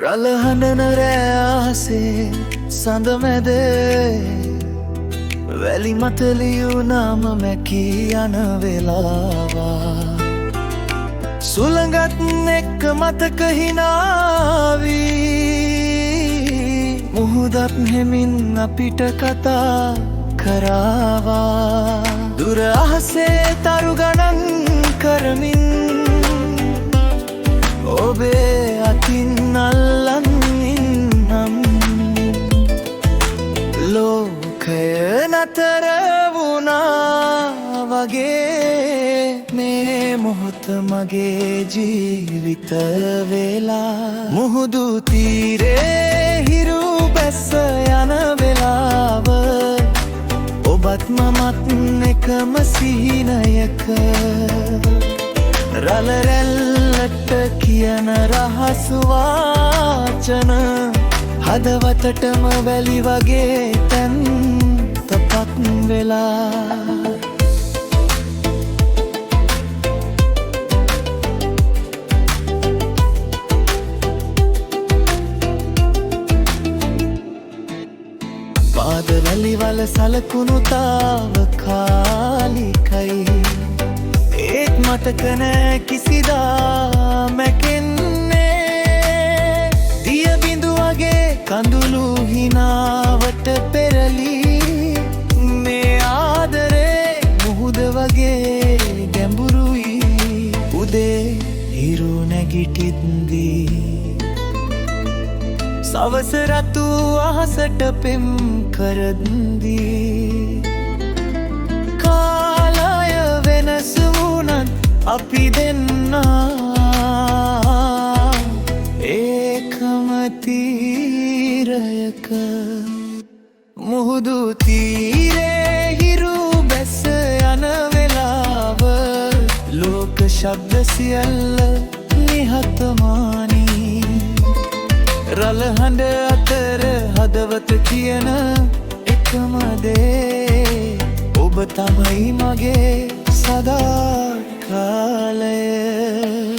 රළ හඬන රෑ ආසේ සඳ මැද වැලි මත ලියුණාම මැකී යන වෙලාවා සුළඟත් එක්ක මතක හිනාවී මුහුදත් හෙමින් අපිට කතා කරාවා දුර අහසේ තරු ගණන් කරමින් ඔබේ අතින් අල්ලන් ඉන්නම් ලෝකය නතර වුණා වගේ මේ මොහොත මගේ ජීවිත වෙලා මුහුදු තීරේ හිරු බැස්ස යන වෙලාව ඔබත් මමත් එකම සිහිනයක රළ රැල්ලට කියන රහස් වාචන හදවතටම වැලි වගේ තැන් තපත් වෙලා පාද වැලිවල සලකුණු තාවකාලිකයි ඒත් මතක නෑ කිසිදා මැකෙන්නේ දිය බිඳු වගේ කඳුළු හිනාවට පෙරලී මේ ආදරේ මුහුද වගේ ගැඹුරුයි උදේ හිරු නැගිටිද්දී සවස රතු අහසට පෙම් කරද්දී කාලය වෙනස් වුණත් අපි දෙන්නා ඒකම තීරයක මුහුදු තීරේ හිරු බැස යන වෙලාව ලෝක ශබ්ද සියල්ල නිහතමානී රළ හඬ අතර හදවත කියන එකම දේ ඔබ තමයි මගේ සදා කාලය